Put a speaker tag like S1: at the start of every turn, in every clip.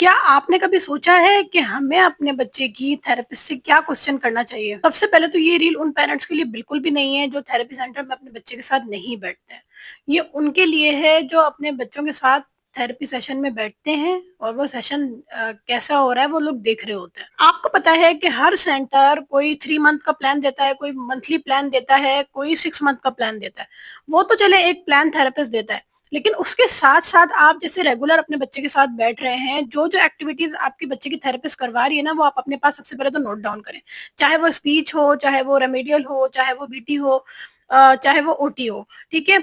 S1: क्या आपने कभी सोचा है कि हमें अपने बच्चे की थेरेपिस्ट से क्या क्वेश्चन करना चाहिए? सबसे पहले तो ये रील उन पेरेंट्स के लिए बिल्कुल भी नहीं है जो थेरेपी सेंटर में अपने बच्चे के साथ नहीं बैठते हैं। ये उनके लिए है जो अपने बच्चों के साथ थेरेपी सेशन में बैठते हैं और वो सेशन कैसा हो रहा है वो लोग देख रहे होते हैं। आपको पता है कि हर सेंटर कोई 3 मंथ का प्लान देता है, कोई मंथली प्लान देता है, कोई 6 मंथ का प्लान देता है। वो तो चले एक प्लान थेरेपिस्ट देता है, लेकिन उसके साथ-साथ आप जैसे रेगुलर अपने बच्चे के साथ बैठ रहे हैं, जो-जो एक्टिविटीज़ आपके बच्चे की थेरेपिस्ट करवा रही है ना, वो आप अपने पास सबसे पहले तो नोट डाउन करें। चाहे वो स्पीच हो, चाहे वो रेमेडियल हो, चाहे वो बीटी हो, चाहे वो ओटी हो, ठीक है?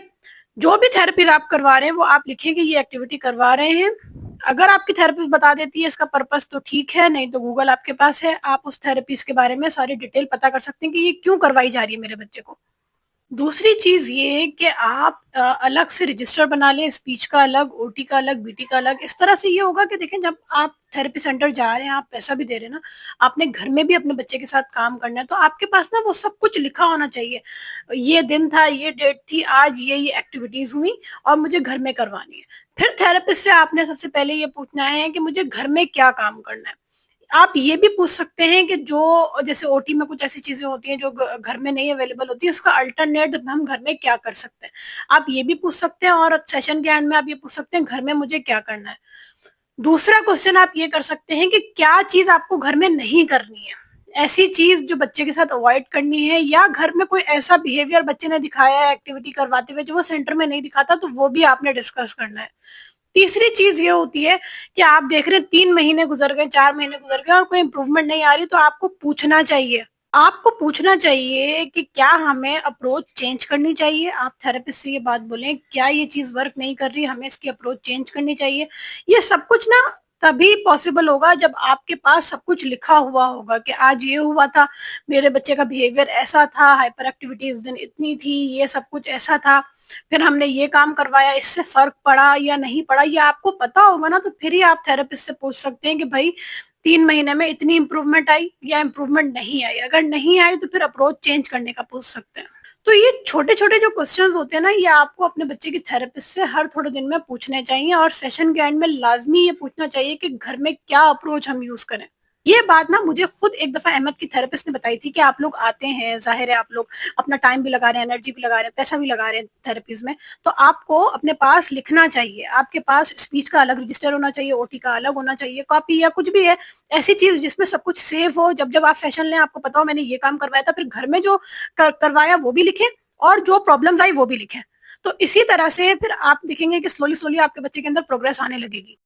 S1: जो भी थेरेपी आप करवा रहे हैं, वो आप लिखें कि ये एक्टिविटी करवा रहे हैं। अगर आपकी थेरेपिस्ट बता देती है इसका पर्पस तो ठीक है, नहीं तो गूगल आपके पास है। आप उस थेरेपिस्ट के बारे में सारी डिटेल पता कर सकते हैं कि ये क्यों करवाई जा रही है मेरे बच्चे को। दूसरी चीज़ ये कि आप अलग से रजिस्टर बना लें, स्पीच का अलग, ओटी का अलग, बीटी का अलग। इस तरह से ये होगा कि देखें जब आप थेरेपी सेंटर जा रहे हैं, आप पैसा भी दे रहे हैं ना, आपने घर में भी अपने बच्चे के साथ काम करना है, तो आपके पास ना वो सब कुछ लिखा होना चाहिए। ये दिन था, ये डेट थी, आज ये एक्टिविटीज़ हुई और मुझे घर में करवानी है। फिर थेरेपिस्ट से आपने सबसे पहले ये पूछना है कि मुझे घर में क्या काम करना है? आप ये भी पूछ सकते हैं कि जो जैसे ओटी में कुछ ऐसी चीज़ें होती हैं जो घर में नहीं अवेलेबल होती है, उसका अल्टरनेट हम घर में क्या कर सकते हैं? आप ये भी पूछ सकते हैं और सेशन के एंड में आप ये पूछ सकते हैं घर में मुझे क्या करना है? दूसरा क्वेश्चन आप ये कर सकते हैं कि क्या चीज़ आपको घर में नहीं करनी है? ऐसी चीज़ जो बच्चे के साथ अवॉइड करनी है या घर में कोई ऐसा बिहेवियर बच्चे ने दिखाया है एक्टिविटी करवाते हुए जो वो सेंटर में नहीं दिखाता, तो वो भी आपने डिस्कस करना है। तीसरी चीज़ ये होती है कि आप देख रहे हैं 3 महीने गुज़र गए, 4 महीने गुज़र गए और कोई इम्प्रूवमेंट नहीं आ रही, तो आपको पूछना चाहिए। आपको पूछना चाहिए कि क्या हमें अप्रोच चेंज करनी चाहिए? आप थेरेपिस्ट से ये बात बोलें, क्या ये चीज़ वर्क नहीं कर रही, हमें इसकी अप्रोच चेंज करनी चाहिए। ये सब कुछ ना तभी पॉसिबल होगा जब आपके पास सब कुछ लिखा हुआ होगा कि आज ये हुआ था, मेरे बच्चे का बिहेवियर ऐसा था, हाइपर एक्टिविटी इस दिन इतनी थी, ये सब कुछ ऐसा था। फिर हमने ये काम करवाया, इससे फ़र्क पड़ा या नहीं पड़ा, ये आपको पता होगा ना, तो फिर ही आप थेरेपिस्ट से पूछ सकते हैं कि भई 3 महीने में इतनी इम्प्रूवमेंट आई या इम्प्रूवमेंट नहीं आई। अगर नहीं आई तो फिर अप्रोच चेंज करने का पूछ सकते हैं। तो ये छोटे-छोटे जो क्वेश्चंस होते हैं ना, ये आपको अपने बच्चे की थेरेपिस्ट से हर थोड़े दिन में पूछने चाहिए और सेशन के एंड में लाज़मी ये पूछना चाहिए कि घर में क्या अप्रोच हम यूज़ करें। ये बात ना मुझे खुद एक दफ़ा अहमद की थेरेपिस्ट ने बताई थी कि आप लोग आते हैं, ज़ाहिर है आप लोग अपना टाइम भी लगा रहे हैं, एनर्जी भी लगा रहे हैं, पैसा भी लगा रहे हैं थेरेपीज़ में, तो आपको अपने पास लिखना चाहिए। आपके पास स्पीच का अलग रजिस्टर होना चाहिए, ओटी का अलग होना चाहिए, कॉपी या कुछ भी है, ऐसी चीज़ जिसमें सब कुछ सेव हो, जब-जब आप सेशन लें आपको पता हो मैंने ये काम करवाया था, फिर घर में जो करवाया वो भी लिखें और जो प्रॉब्लम्स आई वो भी लिखें। तो इसी तरह से फिर आप देखेंगे कि स्लोली-स्लोली आपके बच्चे के अंदर प्रोग्रेस आने लगेगी।